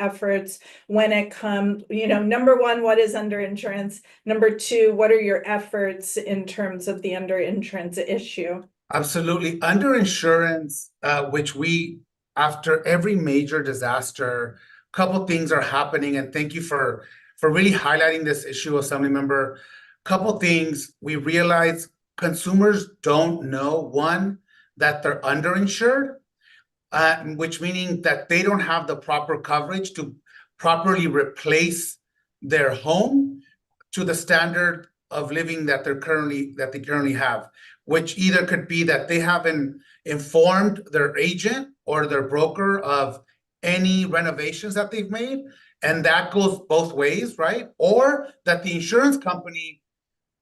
efforts when it comes, number one, what is underinsurance? Number two, what are your efforts in terms of the underinsurance issue? Absolutely. Underinsurance, which after every major disaster, a couple things are happening, and thank you for really highlighting this issue, Assemblymember. Couple things we realize consumers don't know. One, that they're underinsured, which meaning that they don't have the proper coverage to properly replace their home to the standard of living that they currently have, which either could be that they haven't informed their agent or their broker of any renovations that they've made, and that goes both ways, right? Or that the insurance company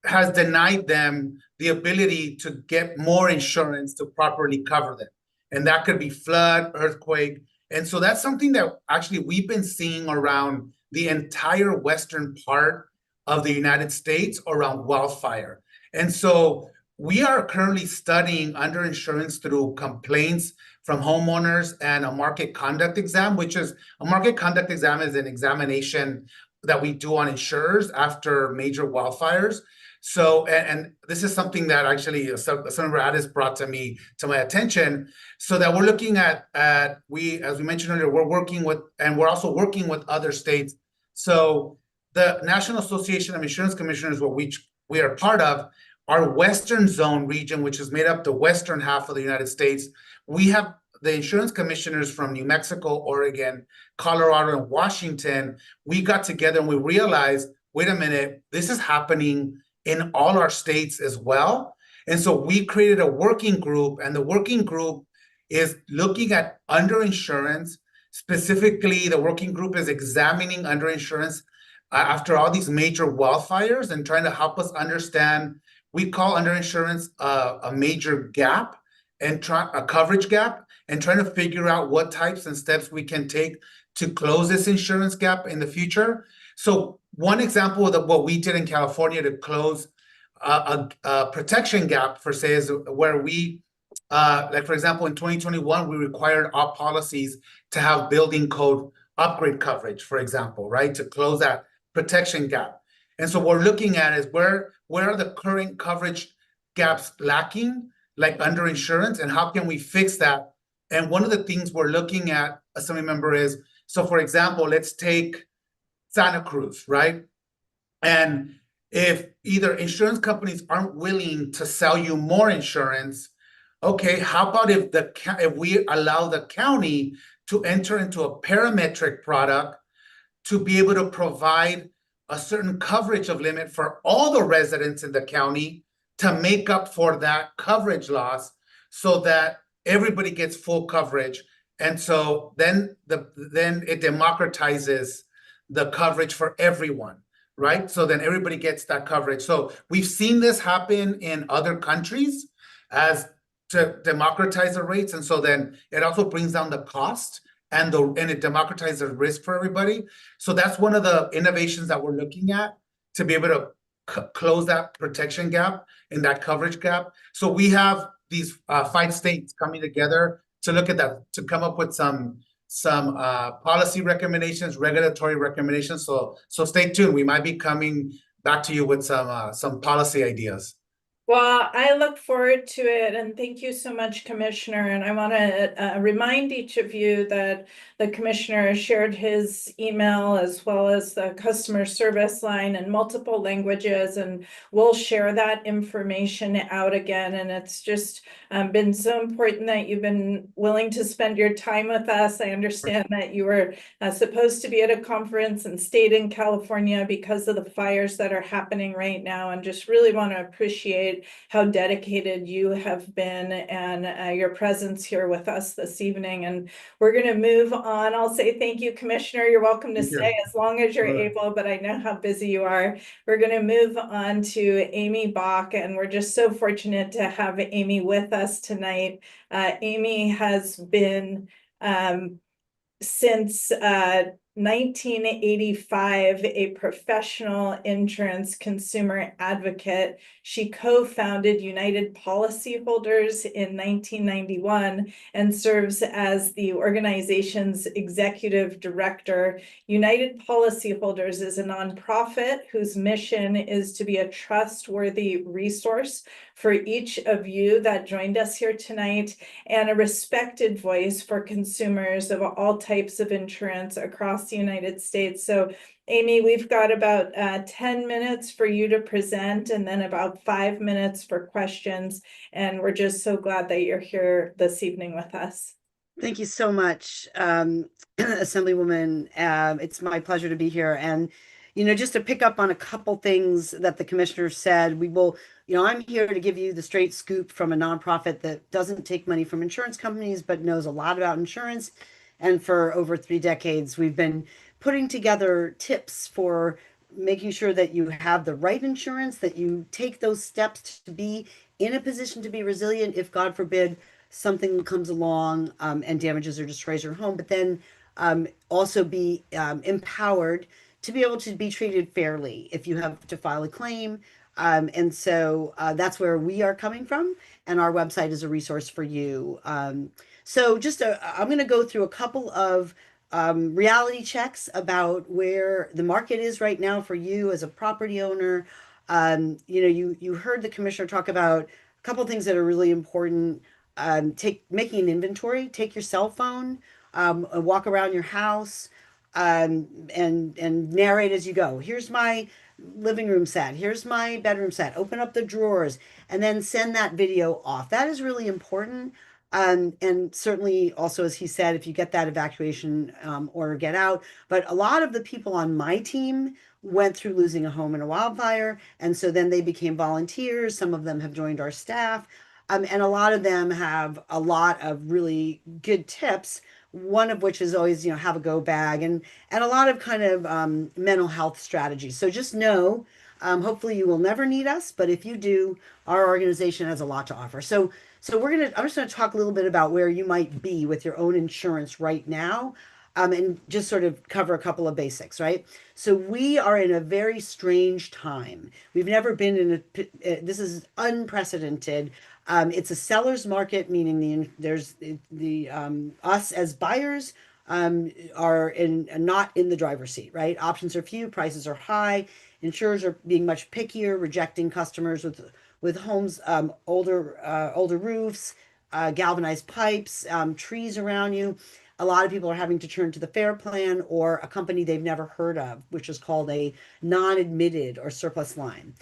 has denied them the ability to get more insurance to properly cover them. And that could be flood, earthquake. And so that's something that actually we've been seeing around the entire western part of the United States around wildfire. And so we are currently studying underinsurance through complaints from homeowners and a market conduct exam, which is a market conduct exam is an examination that we do on insurers after major wildfires. So, and this is something that actually Assemblymember Addis brought to my attention, so that we're looking at, as we mentioned earlier, we're working with, and we're also working with other states. So the National Association of Insurance Commissioners, which we are part of, our Western Zone region, which is made up the western half of the United States, we have the insurance commissioners from New Mexico, Oregon, Colorado, and Washington. We got together and we realized, wait a minute, this is happening in all our states as well. And so we created a working group, and the working group is looking at underinsurance. Specifically, the working group is examining underinsurance after all these major wildfires and trying to help us understand. We call underinsurance a major gap and a coverage gap, and trying to figure out what types and steps we can take to close this insurance gap in the future. So one example of what we did in California to close a protection gap, for say, is where we, like for example, in 2021, we required all policies to have building code upgrade coverage, for example, right, to close that protection gap. And so what we're looking at is where are the current coverage gaps lacking, like underinsurance, and how can we fix that? And one of the things we're looking at, Assemblymember, is, so for example, let's take Santa Cruz, right? And if either insurance companies aren't willing to sell you more insurance, okay, how about if we allow the county to enter into a parametric product to be able to provide a certain coverage of limit for all the residents in the county to make up for that coverage loss, so that everybody gets full coverage. And so then it democratizes the coverage for everyone, right? So then everybody gets that coverage. So we've seen this happen in other countries as to democratize the rates. And so then it also brings down the cost, and it democratizes risk for everybody. So that's one of the innovations that we're looking at, to be able to close that protection gap and that coverage gap. So we have these 5 states coming together to look at that, to come up with some policy recommendations, regulatory recommendations. So stay tuned. We might be coming back to you with some policy ideas. Well, I look forward to it, and thank you so much, Commissioner. And I want to remind each of you that the Commissioner shared his email as well as the customer service line in multiple languages, and we'll share that information out again. And it's just been so important that you've been willing to spend your time with us. I understand that you were supposed to be at a conference and stayed in California because of the fires that are happening right now, and just really want to appreciate how dedicated you have been, and your presence here with us this evening. And we're going to move on. I'll say thank you, Commissioner. You're welcome to stay as long as you're able, but I know how busy you are. We're going to move on to Amy Bach, and we're just so fortunate to have Amy with us tonight. Amy has been since 1985, a professional insurance consumer advocate. She co-founded United Policyholders in 1991 and serves as the organization's executive director. United Policyholders is a nonprofit whose mission is to be a trustworthy resource for each of you that joined us here tonight, and a respected voice for consumers of all types of insurance across the United States. So Amy, we've got about 10 minutes for you to present, and then about 5 minutes for questions. And we're just so glad that you're here this evening with us. Thank you so much, Assemblywoman. It's my pleasure to be here. And, just to pick up on a couple things that the commissioner said, I'm here to give you the straight scoop from a nonprofit that doesn't take money from insurance companies, but knows a lot about insurance. And for over 3 decades, we've been putting together tips for making sure that you have the right insurance, that you take those steps to be in a position to be resilient if, God forbid, something comes along and damages or destroys your home, but then also be empowered to be able to be treated fairly if you have to file a claim. And so that's where we are coming from, and our website is a resource for you. I'm going to go through a couple of reality checks about where the market is right now for you as a property owner. You heard the commissioner talk about a couple of things that are really important. Making an inventory. Take your cell phone, and walk around your house, and narrate as you go. Here's my living room set. Here's my bedroom set. Open up the drawers, and then send that video off. That is really important. And certainly also, as he said, if you get that evacuation order, get out. But a lot of the people on my team went through losing a home in a wildfire, and so then they became volunteers. Some of them have joined our staff. And a lot of them have a lot of really good tips. One of which is always, have a go bag, and a lot of kind of mental health strategies. So just know, hopefully you will never need us, but if you do, our organization has a lot to offer. So I'm just gonna talk a little bit about where you might be with your own insurance right now, and just sort of cover a couple of basics, right? So we are in a very strange time. We've never been in this is unprecedented. It's a seller's market, meaning us as buyers are not in the driver's seat, right? Options are few, prices are high. Insurers are being much pickier, rejecting customers with homes, older roofs, galvanized pipes, trees around you. A lot of people are having to turn to the FAIR plan or a company they've never heard of, which is called a non-admitted or surplus line.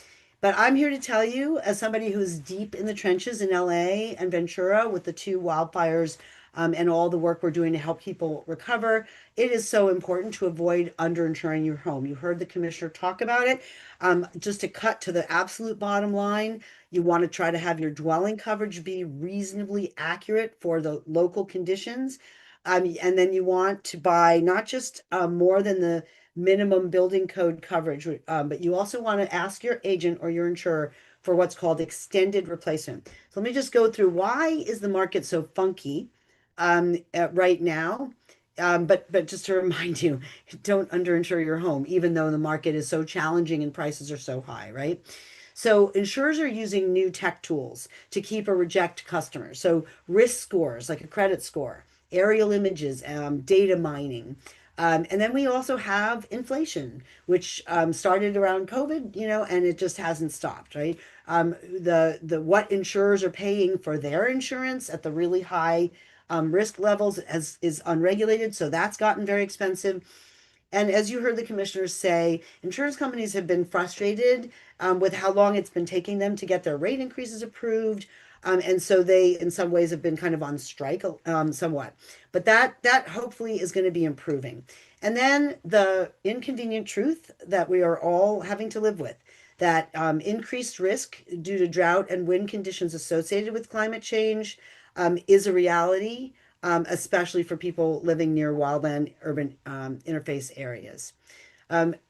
But I'm here to tell you, as somebody who's deep in the trenches in LA and Ventura with the 2 wildfires, and all the work we're doing to help people recover, it is so important to avoid underinsuring your home. You heard the commissioner talk about it. Just to cut to the absolute bottom line, you want to try to have your dwelling coverage be reasonably accurate for the local conditions. And then you want to buy not just more than the minimum building code coverage, but you also want to ask your agent or your insurer for what's called extended replacement. So let me just go through, why is the market so funky right now? But just to remind you, don't underinsure your home, even though the market is so challenging and prices are so high, right? So insurers are using new tech tools to keep or reject customers. So risk scores, like a credit score, aerial images, data mining. And then we also have inflation, which started around COVID, and it just hasn't stopped, right? The what insurers are paying for their insurance at the really high risk levels is unregulated, so that's gotten very expensive. And as you heard the commissioners say, insurance companies have been frustrated with how long it's been taking them to get their rate increases approved. And so they, in some ways, have been kind of on strike somewhat. But that hopefully is going to be improving. And then the inconvenient truth that we are all having to live with, that increased risk due to drought and wind conditions associated with climate change is a reality, especially for people living near wildland urban interface areas.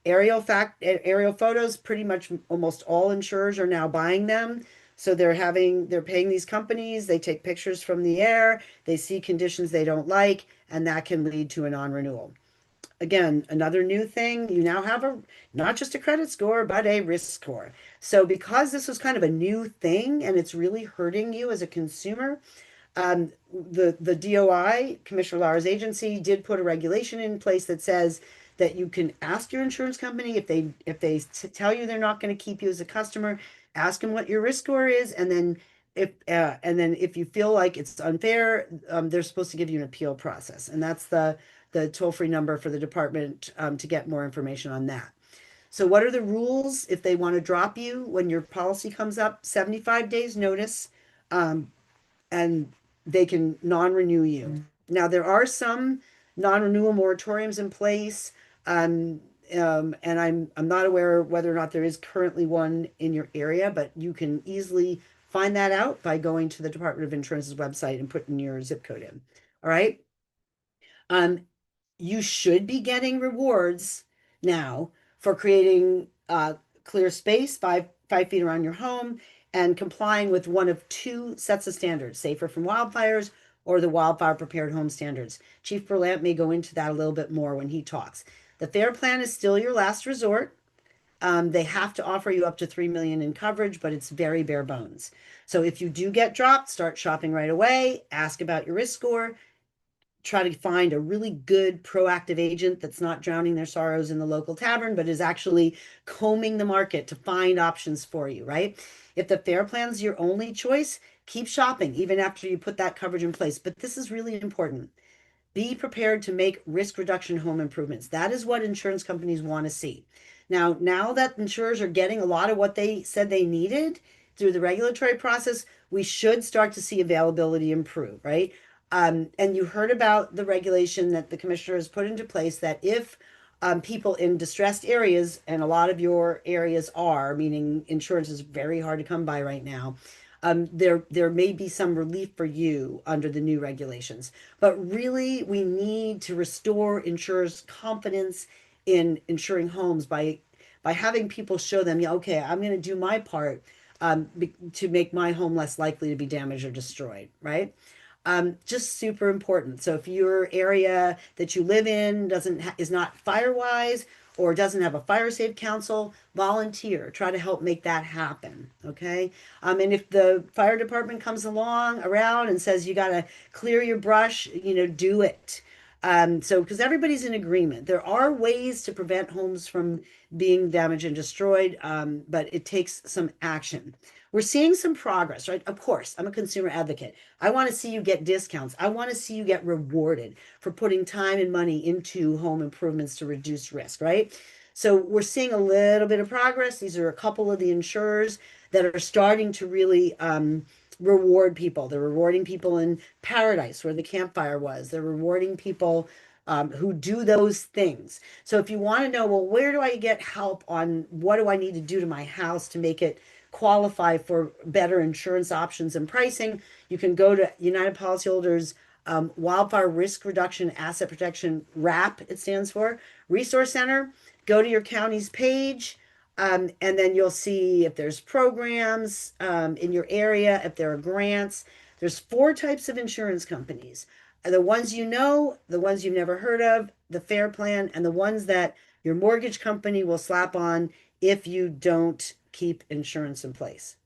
Aerial photos, pretty much almost all insurers are now buying them. So they're paying these companies, they take pictures from the air, they see conditions they don't like, and that can lead to a non-renewal. again, another new thing, you now have not just a credit score, but a risk score. So because this was kind of a new thing and it's really hurting you as a consumer, the DOI, Commissioner Lara's agency, did put a regulation in place that says that you can ask your insurance company if they tell you they're not going to keep you as a customer, ask them what your risk score is, and then if you feel like it's unfair, they're supposed to give you an appeal process, and that's the toll-free number for the department to get more information on that. So what are the rules if they want to drop you when your policy comes up? 75 days notice. And they can non-renew you. Now, there are some non-renewal moratoriums in place, and I'm not aware whether or not there is currently one in your area, but you can easily find that out by going to the Department of Insurance's website and putting your zip code in. All right. You should be getting rewards now for creating clear space, 5 feet around your home, and complying with one of two sets of standards, safer from wildfires or the wildfire prepared home standards. Chief Berlant may go into that a little bit more when he talks. The FAIR plan is still your last resort. They have to offer you up to 3 million in coverage, but it's very bare bones. So if you do get dropped, start shopping right away, ask about your risk score, try to find a really good proactive agent that's not drowning their sorrows in the local tavern, but is actually combing the market to find options for you, right? If the FAIR plan's your only choice, keep shopping even after you put that coverage in place. But this is really important. Be prepared to make risk reduction home improvements. That is what insurance companies want to see. Now that insurers are getting a lot of what they said they needed through the regulatory process, we should start to see availability improve, right? And you heard about the regulation that the commissioner has put into place that if people in distressed areas, and a lot of your areas are, meaning insurance is very hard to come by right now, there may be some relief for you under the new regulations. But really, we need to restore insurers' confidence in insuring homes by having people show them, yeah, okay, I'm going to do my part to make my home less likely to be damaged or destroyed, right? Just super important. So if your area that you live in is not fire-wise or doesn't have a fire safe council, volunteer. Try to help make that happen. Okay. And if the fire department comes along around and says you got to clear your brush, do it. So because everybody's in agreement, there are ways to prevent homes from being damaged and destroyed, but it takes some action. We're seeing some progress, right? Of course, I'm a consumer advocate. I want to see you get discounts. I want to see you get rewarded for putting time and money into home improvements to reduce risk, right? So we're seeing a little bit of progress. These are a couple of the insurers that are starting to really reward people. They're rewarding people in Paradise, where the campfire was. They're rewarding people who do those things. So if you want to know, well, where do I get help on what do I need to do to my house to make it qualify for better insurance options and pricing, you can go to United Policyholders Wildfire Risk Reduction Asset Protection WRAP, it stands for, Resource Center. Go to your county's page, and then you'll see if there's programs in your area, if there are grants. There's 4 types of insurance companies. The ones you know, the ones you've never heard of, the FAIR plan, and the ones that your mortgage company will slap on if you don't keep insurance in place.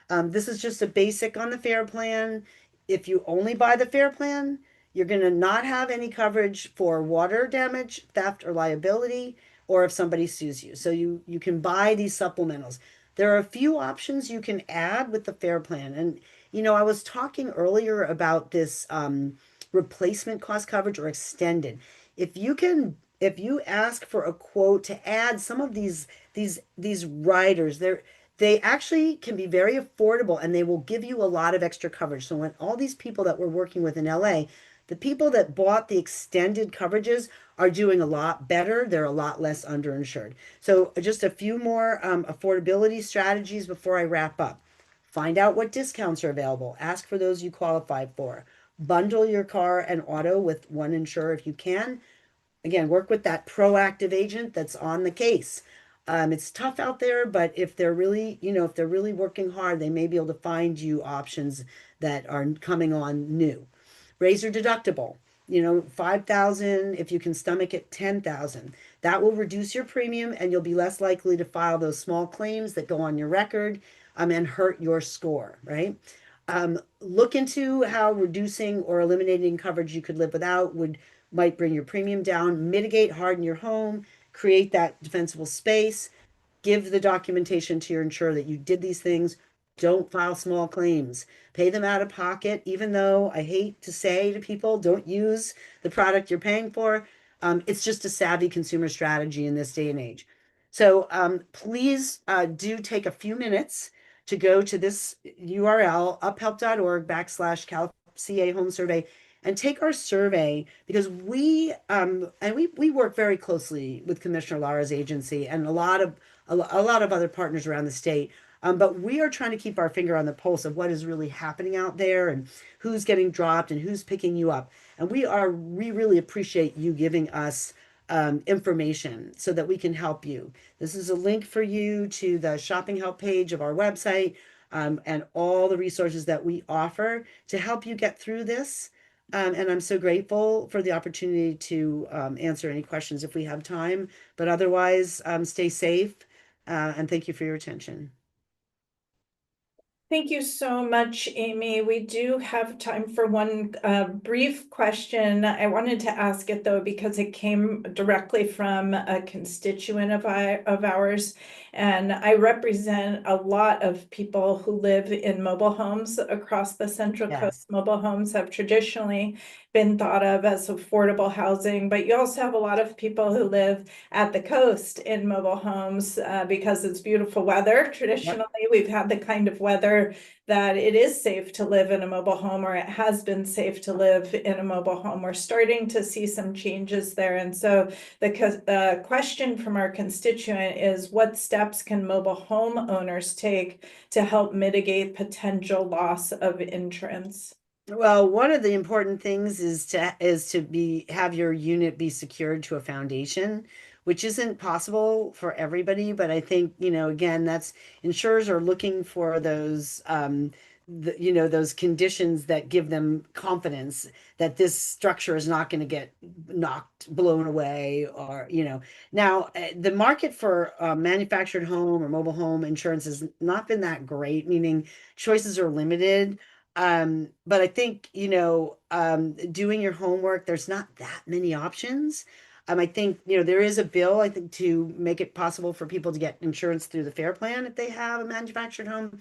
This is just a basic on the FAIR plan. If you only buy the FAIR plan, you're going to not have any coverage for water damage, theft, or liability, or if somebody sues you. So you can buy these supplementals. There are a few options you can add with the FAIR plan. And, I was talking earlier about this replacement cost coverage or extended. If you ask for a quote to add some of these riders, they actually can be very affordable and they will give you a lot of extra coverage. So when all these people that we're working with in LA, the people that bought the extended coverages are doing a lot better. They're a lot less underinsured. So just a few more affordability strategies before I wrap up. Find out what discounts are available. Ask for those you qualify for. Bundle your car and auto with one insurer if you can. Again, work with that proactive agent that's on the case. It's tough out there, but if they're really, if they're really working hard, they may be able to find you options that are coming on new. Raise your deductible. 5,000, if you can stomach it, 10,000. That will reduce your premium and you'll be less likely to file those small claims that go on your record and hurt your score, right? Look into how reducing or eliminating coverage you could live without might bring your premium down, mitigate, harden your home, create that defensible space, give the documentation to your insurer that you did these things. Don't file small claims. Pay them out of pocket, even though I hate to say to people, don't use the product you're paying for. It's just a savvy consumer strategy in this day and age. So please do take a few minutes to go to this URL, uphelp.org/CA home survey, and take our survey, because we work very closely with Commissioner Lara's agency and a lot of other partners around the state. But we are trying to keep our finger on the pulse of what is really happening out there and who's getting dropped and who's picking you up. And we really appreciate you giving us information so that we can help you. This is a link for you to the shopping help page of our website, and all the resources that we offer to help you get through this. And I'm so grateful for the opportunity to answer any questions if we have time. But otherwise, stay safe, and thank you for your attention. Thank you so much, Amy. We do have time for one brief question. I wanted to ask it though, because it came directly from a constituent of ours. And I represent a lot of people who live in mobile homes across the Central Yes. Coast. Mobile homes have traditionally been thought of as affordable housing, but you also have a lot of people who live at the coast in mobile homes because it's beautiful weather. Traditionally, we've had the kind of weather that it is safe to live in a mobile home, or it has been safe to live in a mobile home. We're starting to see some changes there. And so the question from our constituent is, what steps can mobile home owners take to help mitigate potential loss of insurance? Well, one of the important things is to have your unit be secured to a foundation, which isn't possible for everybody. But I think, again, that's insurers are looking for those those conditions that give them confidence that this structure is not going to get blown away, or now the market for manufactured home or mobile home insurance has not been that great, meaning choices are limited. But I think, doing your homework, there's not that many options. I think, there is a bill, I think, to make it possible for people to get insurance through the FAIR Plan if they have a manufactured home,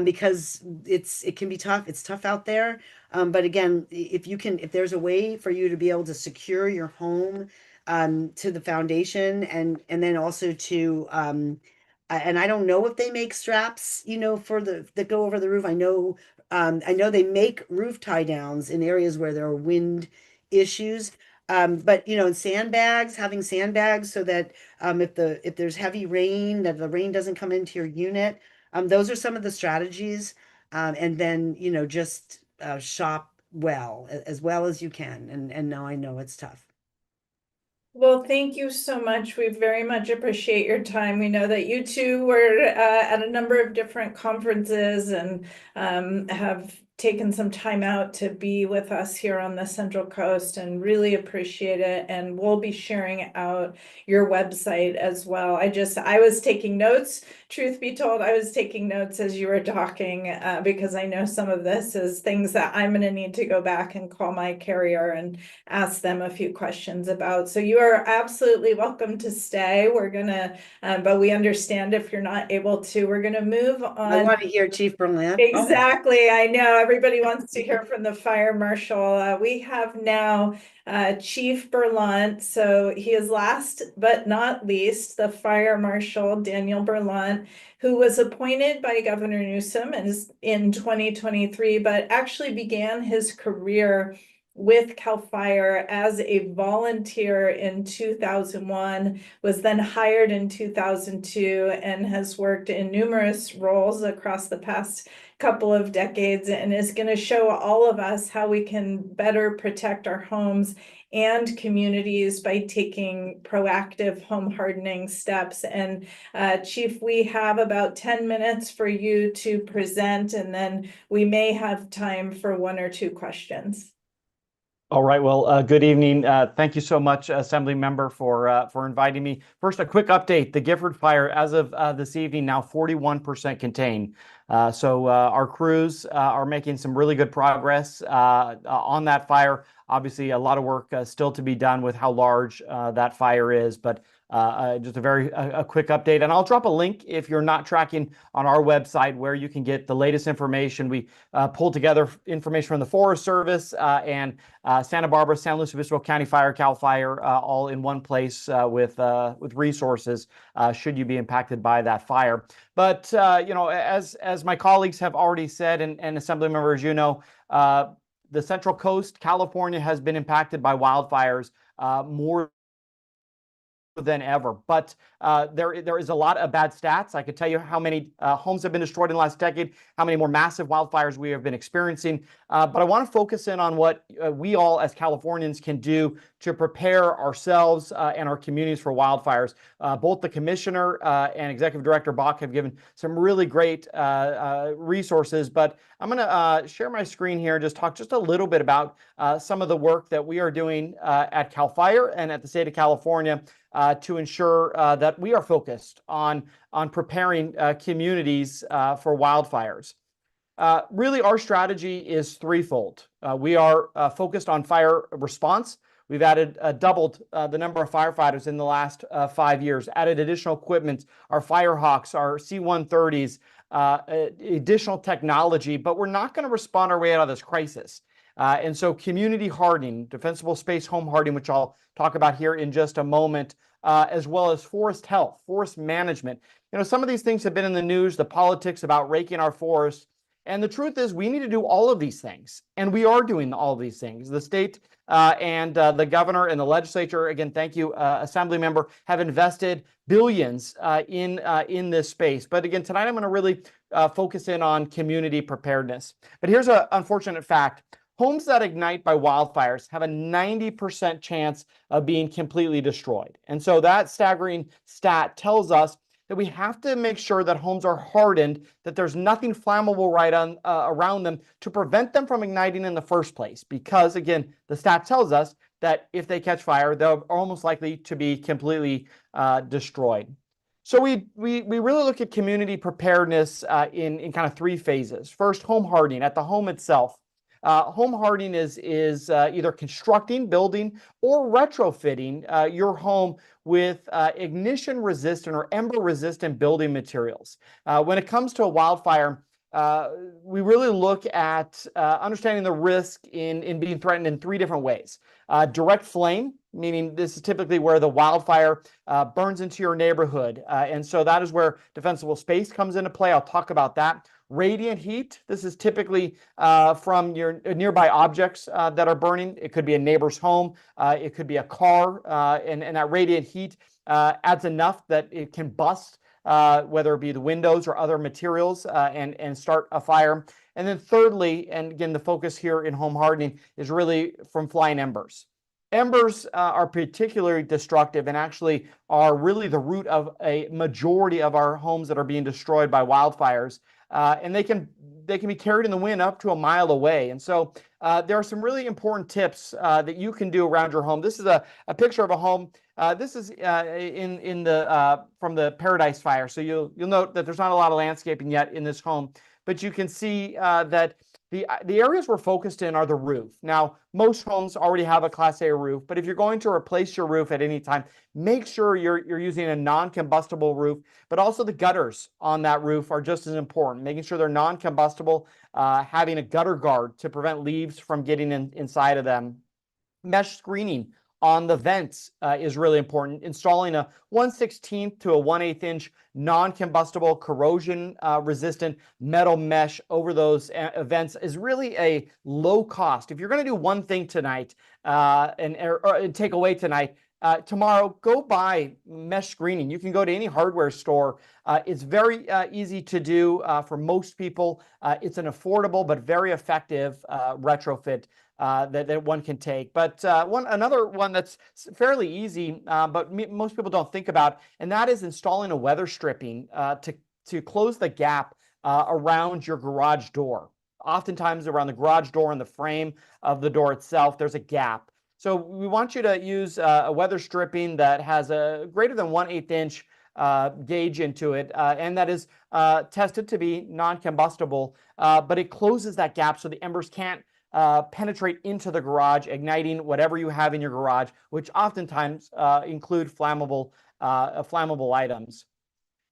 because it can be tough. It's tough out there. But again, if there's a way for you to be able to secure your home to the foundation, and then also to and I don't know if they make straps, that go over the roof. I know they make roof tie downs in areas where there are wind issues. But in sandbags, having sandbags so that if there's heavy rain, that the rain doesn't come into your unit. Those are some of the strategies. And then just shop as well as you can. And now I know it's tough. Well, thank you so much. We very much appreciate your time. We know that you two were at a number of different conferences and have taken some time out to be with us here on the Central Coast, and really appreciate it. And we'll be sharing out your website as well. I was taking notes. Truth be told, I was taking notes as you were talking because I know some of this is things that I'm going to need to go back and call my carrier and ask them a few questions about. So you are absolutely welcome to stay. We're gonna, but we understand if you're not able to. We're gonna move on. I want to hear Chief Berlin. Exactly. I know everybody wants to hear from the fire marshal. We have now Chief Berlant. So he is last but not least the fire marshal, Daniel Berlant, who was appointed by Governor Newsom in 2023, but actually began his career with CAL FIRE as a volunteer in 2001, was then hired in 2002, and has worked in numerous roles across the past couple of decades, and is going to show all of us how we can better protect our homes and communities by taking proactive home hardening steps. And Chief, we have about 10 minutes for you to present, and then we may have time for one or two questions. All right. Well, good evening. Thank you so much, Assembly Member, for inviting me. First, a quick update. The Gifford fire, as of this evening, now 41% contained. So our crews are making some really good progress on that fire. Obviously, a lot of work still to be done with how large that fire is, but just a very quick update. And I'll drop a link if you're not tracking on our website where you can get the latest information. We pulled together information from the Forest Service and Santa Barbara, San Luis Obispo County Fire, Cal Fire, all in one place with resources should you be impacted by that fire. But you know, as my colleagues have already said, and Assembly members, you know, the Central Coast, California, has been impacted by wildfires more than ever. But there is a lot of bad stats. I could tell you how many homes have been destroyed in the last decade, how many more massive wildfires we have been experiencing. But I want to focus in on what we all as Californians can do to prepare ourselves and our communities for wildfires. Both the Commissioner and Executive Director Bach have given some really great resources, but I'm going to share my screen here and just talk just a little bit about some of the work that we are doing at CAL FIRE and at the state of California to ensure that we are focused on preparing communities for wildfires. Really, our strategy is threefold. We are focused on fire response. We've added doubled the number of firefighters in the last 5 years, added additional equipment, our Firehawks, our C-130s, additional technology, but we're not going to respond our way out of this crisis. And so community hardening, defensible space home hardening, which I'll talk about here in just a moment, as well as forest health, forest management. You know, some of these things have been in the news, the politics about raking our forests. And the truth is we need to do all of these things. And we are doing all of these things. The state and the governor and the legislature, again, thank you, Assembly Member, have invested billions in this space. But again, tonight I'm going to really focus in on community preparedness. But here's an unfortunate fact. Homes that ignite by wildfires have a 90% chance of being completely destroyed. And so that staggering stat tells us that we have to make sure that homes are hardened, that there's nothing flammable right on around them to prevent them from igniting in the first place. Because again, the stat tells us that if they catch fire, they're almost likely to be completely destroyed. So we really look at community preparedness in kind of three phases. First, home hardening at the home itself. Home hardening is either constructing, building, or retrofitting your home with ignition-resistant or ember-resistant building materials. When it comes to a wildfire, we really look at understanding the risk in being threatened in three different ways. Direct flame, meaning this is typically where the wildfire burns into your neighborhood. And so that is where defensible space comes into play. I'll talk about that. Radiant heat, this is typically from your nearby objects that are burning. It could be a neighbor's home, it could be a car, and that radiant heat adds enough that it can bust, whether it be the windows or other materials, and start a fire. And then thirdly, and again, the focus here in home hardening is really from flying embers. Embers are particularly destructive and actually are really the root of a majority of our homes that are being destroyed by wildfires. And they can be carried in the wind up to a mile away. And so there are some really important tips that you can do around your home. This is a picture of a home. This is in the from the Paradise Fire. So you'll note that there's not a lot of landscaping yet in this home, but you can see that the areas we're focused in are the roof. Now, most homes already have a Class A roof, but if you're going to replace your roof at any time, make sure you're using a non-combustible roof, but also the gutters on that roof are just as important, making sure they're non-combustible, having a gutter guard to prevent leaves from getting inside of them. Mesh screening on the vents is really important. Installing a 1/16 to a 1/8 inch non-combustible, corrosion resistant metal mesh over those vents is really a low cost. If you're going to do one thing tonight and take away tonight, tomorrow, go buy mesh screening. You can go to any hardware store. It's very easy to do for most people. It's an affordable but very effective retrofit that one can take. But another one that's fairly easy, but most people don't think about, and that is installing a weather stripping to close the gap around your garage door. oftentimes around the garage door and the frame of the door itself, there's a gap. So we want you to use a weather stripping that has a greater than 1/8 inch gauge into it, and that is tested to be non-combustible, but it closes that gap so the embers can't penetrate into the garage, igniting whatever you have in your garage, which oftentimes include flammable items.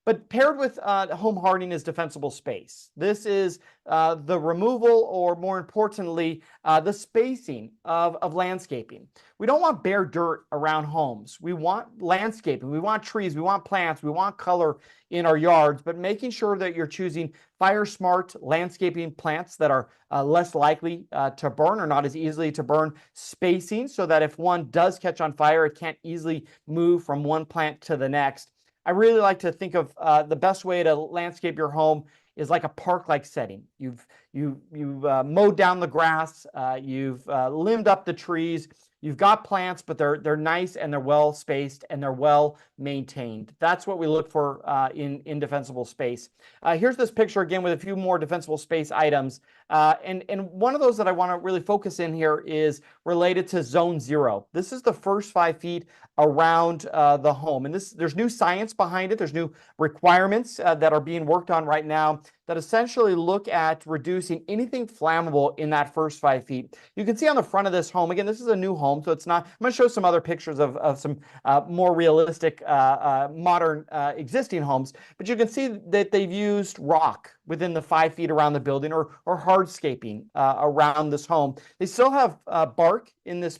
But paired with home hardening is defensible space. This is the removal, or more importantly, the spacing of landscaping. We don't want bare dirt around homes. We want landscaping. We want trees. We want plants. We want color in our yards, but making sure that you're choosing fire-smart landscaping plants that are less likely to burn, or not as easily to burn, spacing so that if one does catch on fire, it can't easily move from one plant to the next. I really like to think of the best way to landscape your home is like a park-like setting. You've mowed down the grass, you've limbed up the trees, you've got plants, but they're nice and they're well spaced and they're well maintained. That's what we look for in defensible space. Here's this picture again with a few more defensible space items. And one of those that I want to really focus in here is related to zone 0. This is the first 5 feet around the home. And there's new science behind it. There's new requirements that are being worked on right now that essentially look at reducing anything flammable in that first 5 feet. You can see on the front of this home, again, this is a new home, so it's not, I'm going to show some other pictures of some more realistic modern existing homes, but you can see that they've used rock within the 5 feet around the building, or hardscaping around this home. They still have bark in this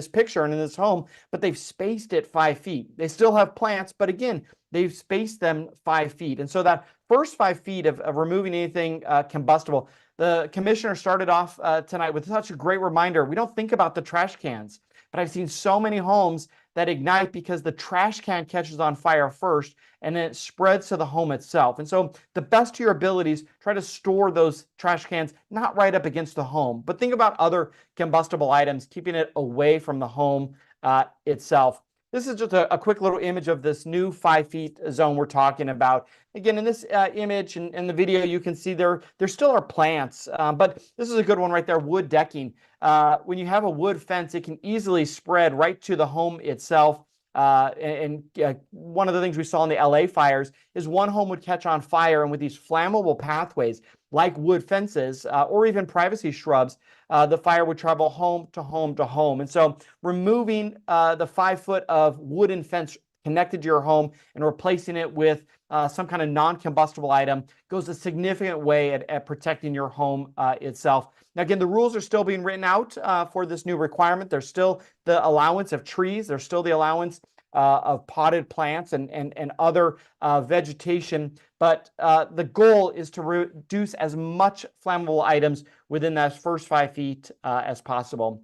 picture and in this home, but they've spaced it 5 feet. They still have plants, but again, they've spaced them 5 feet. And so that first 5 feet of removing anything combustible, the commissioner started off tonight with such a great reminder. We don't think about the trash cans, but I've seen so many homes that ignite because the trash can catches on fire first and then it spreads to the home itself. And so the best to your abilities, try to store those trash cans not right up against the home, but think about other combustible items, keeping it away from the home itself. This is just a quick little image of this new 5 feet zone we're talking about. Again, in this image and the video, you can see there still are plants, but this is a good one right there, wood decking. When you have a wood fence, it can easily spread right to the home itself. One of the things we saw in the LA fires is one home would catch on fire, and with these flammable pathways, like wood fences or even privacy shrubs, the fire would travel home to home to home. And so removing the 5 foot of wooden fence connected to your home and replacing it with some kind of non-combustible item goes a significant way at protecting your home itself. Now, again, the rules are still being written out for this new requirement. There's still the allowance of trees. There's still the allowance of potted plants and other vegetation. But the goal is to reduce as much flammable items within that first 5 feet as possible.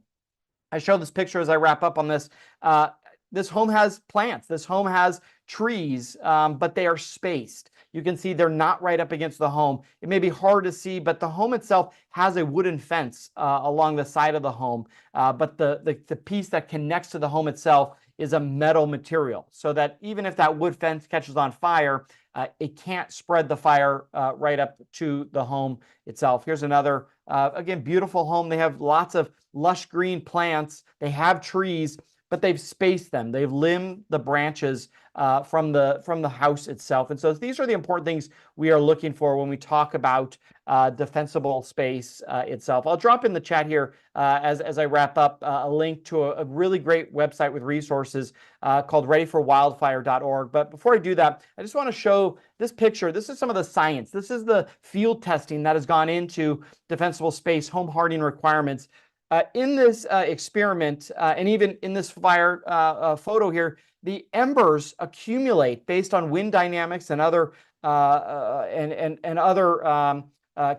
I show this picture as I wrap up on this. This home has plants. This home has trees, but they are spaced. You can see they're not right up against the home. It may be hard to see, but the home itself has a wooden fence along the side of the home. But the piece that connects to the home itself is a metal material, so that even if that wood fence catches on fire, it can't spread the fire right up to the home itself. Here's another, again, beautiful home. They have lots of lush green plants. They have trees, but they've spaced them. They've limbed the branches from the house itself. And so these are the important things we are looking for when we talk about defensible space itself. I'll drop in the chat here as I wrap up a link to a really great website with resources called readyforwildfire.org. But before I do that, I just want to show this picture. This is some of the science. This is the field testing that has gone into defensible space home hardening requirements. In this experiment, and even in this fire photo here, the embers accumulate based on wind dynamics and other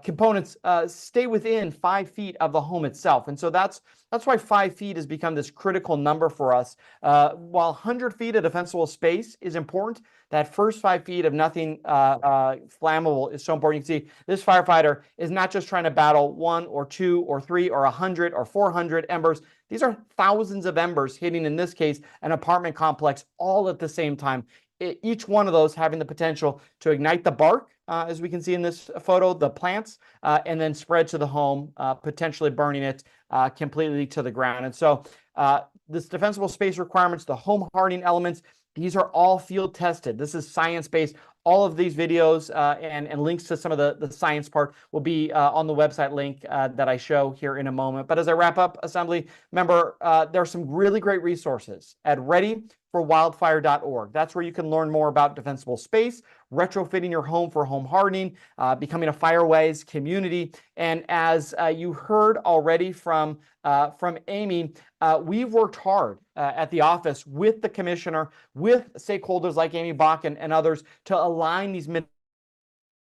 components stay within 5 feet of the home itself. And so that's why 5 feet has become this critical number for us. While 100 feet of defensible space is important, that first 5 feet of nothing flammable is so important. You can see this firefighter is not just trying to battle 1 or 2 or 3 or 100 or 400 embers. These are thousands of embers hitting, in this case, an apartment complex all at the same time. each one of those having the potential to ignite the bark, as we can see in this photo, the plants, and then spread to the home, potentially burning it completely to the ground. And so this defensible space requirements, the home hardening elements, these are all field tested. This is science-based. All of these videos and links to some of the science part will be on the website link that I show here in a moment. But as I wrap up, Assembly member, there are some really great resources at readyforwildfire.org. That's where you can learn more about defensible space, retrofitting your home for home hardening, becoming a Fireways community. And as you heard already from Amy, we've worked hard at the office with the commissioner, with stakeholders like Amy Bach and others to align these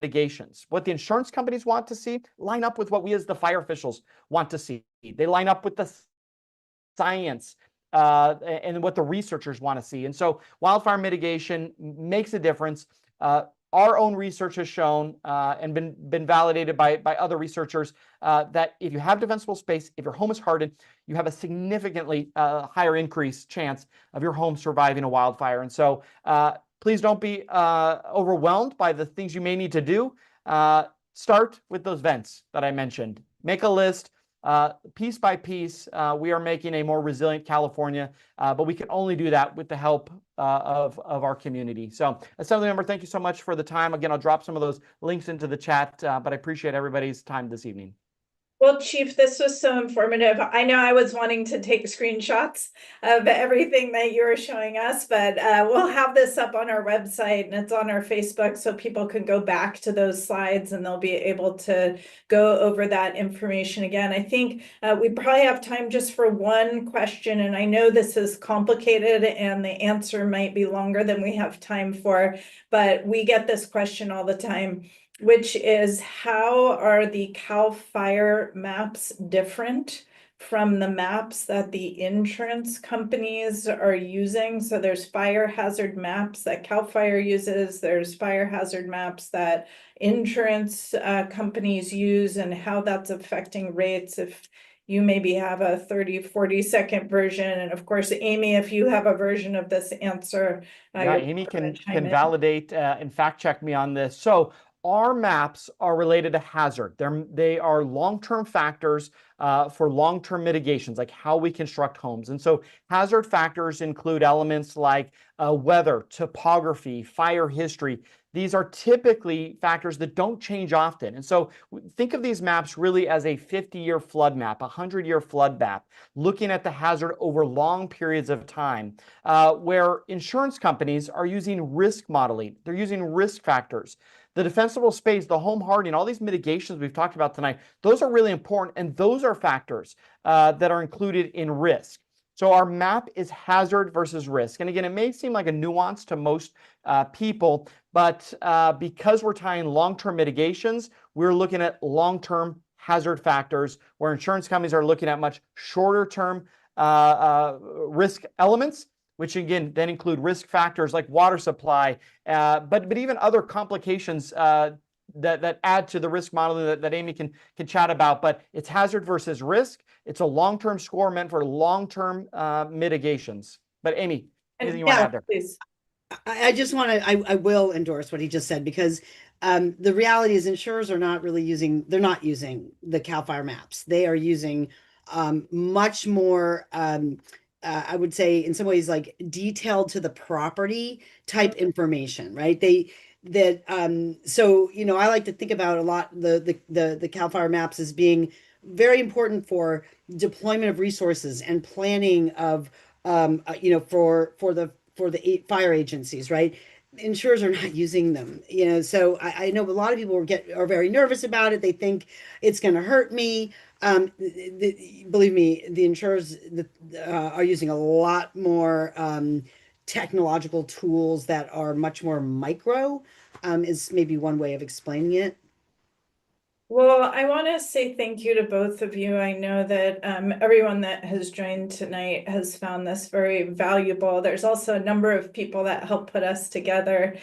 mitigations. What the insurance companies want to see line up with what we as the fire officials want to see. They line up with the science and what the researchers want to see. And so wildfire mitigation makes a difference. Our own research has shown and been validated by other researchers that if you have defensible space, if your home is hardened, you have a significantly higher increased chance of your home surviving a wildfire. And so please don't be overwhelmed by the things you may need to do. Start with those vents that I mentioned. Make a list. Piece by piece, we are making a more resilient California, but we can only do that with the help of our community. So, Assemblymember, thank you so much for the time. Again, I'll drop some of those links into the chat, but I appreciate everybody's time this evening. Well, Chief, this was so informative. I know I was wanting to take screenshots of everything that you were showing us, but we'll have this up on our website and it's on our Facebook so people can go back to those slides and they'll be able to go over that information again. I think we probably have time just for one question, and I know this is complicated and the answer might be longer than we have time for, but we get this question all the time, which is how are the CAL FIRE maps different from the maps that the insurance companies are using? So there's fire hazard maps that CAL FIRE uses, there's fire hazard maps that insurance companies use, and how that's affecting rates. If you maybe have a 30-40 second version, and of course, Amy, if you have a version of this answer, yeah, Amy can validate and fact check me on this. So our maps are related to hazard. They are long-term factors for long-term mitigations, like how we construct homes. And so hazard factors include elements like weather, topography, fire history. These are typically factors that don't change often. And so think of these maps really as a 50-year flood map, a 100-year flood map, looking at the hazard over long periods of time, where insurance companies are using risk modeling. They're using risk factors. The defensible space, the home hardening, all these mitigations we've talked about tonight, those are really important, and those are factors that are included in risk. So our map is hazard versus risk. And again, it may seem like a nuance to most people, but because we're tying long-term mitigations, we're looking at long-term hazard factors, where insurance companies are looking at much shorter-term risk elements, which again then include risk factors like water supply, but even other complications that add to the risk modeling that Amy can chat about. But it's hazard versus risk. It's a long-term score meant for long-term mitigations. But Amy, anything you want to add there? Please. I just want to, I will endorse what he just said, because the reality is insurers are not really using, they're not using the CAL FIRE maps. They are using much more I would say in some ways like detailed to the property type information, right? So, you know, I like to think about a lot the CAL FIRE maps as being very important for deployment of resources and planning of you know, for the fire agencies, right? Insurers are not using them, you know. So I know a lot of people are very nervous about it. They think it's going to hurt me. Believe me, the insurers are using a lot more technological tools that are much more micro, is maybe one way of explaining it. Well, I want to say thank you to both of you. I know that everyone that has joined tonight has found this very valuable. There's also a number of people that helped put us together,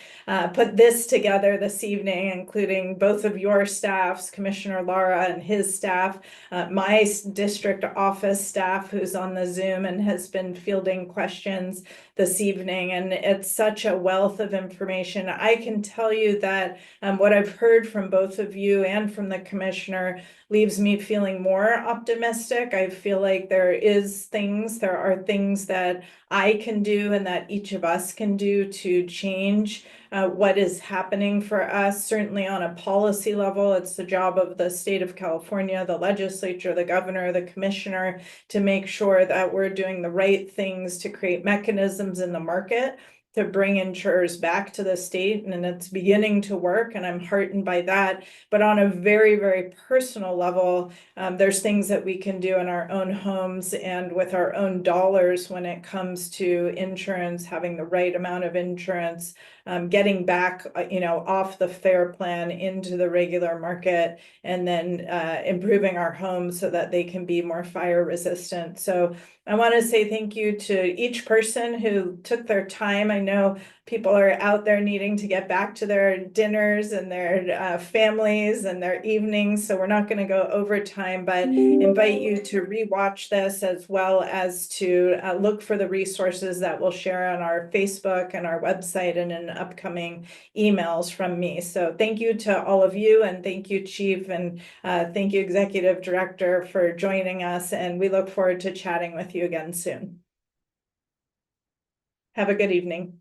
put this together this evening, including both of your staffs, Commissioner Lara and his staff, my district office staff who's on the Zoom and has been fielding questions this evening. And it's such a wealth of information. I can tell you that what I've heard from both of you and from the commissioner leaves me feeling more optimistic. I feel like there are things that I can do and that each of us can do to change what is happening for us. Certainly on a policy level, it's the job of the state of California, the legislature, the governor, the commissioner, to make sure that we're doing the right things to create mechanisms in the market to bring insurers back to the state, and it's beginning to work, and I'm heartened by that. But on a very, very personal level, there's things that we can do in our own homes and with our own dollars when it comes to insurance, having the right amount of insurance, getting back, off the FAIR plan into the regular market, and then improving our homes so that they can be more fire resistant. So I want to say thank you to each person who took their time. I know people are out there needing to get back to their dinners and their families and their evenings, so we're not going to go over time, but invite you to rewatch this as well as to look for the resources that we'll share on our Facebook and our website and in upcoming emails from me. So thank you to all of you, and thank you, Chief, and thank you, Executive Director, for joining us, and we look forward to chatting with you again soon. Have a good evening.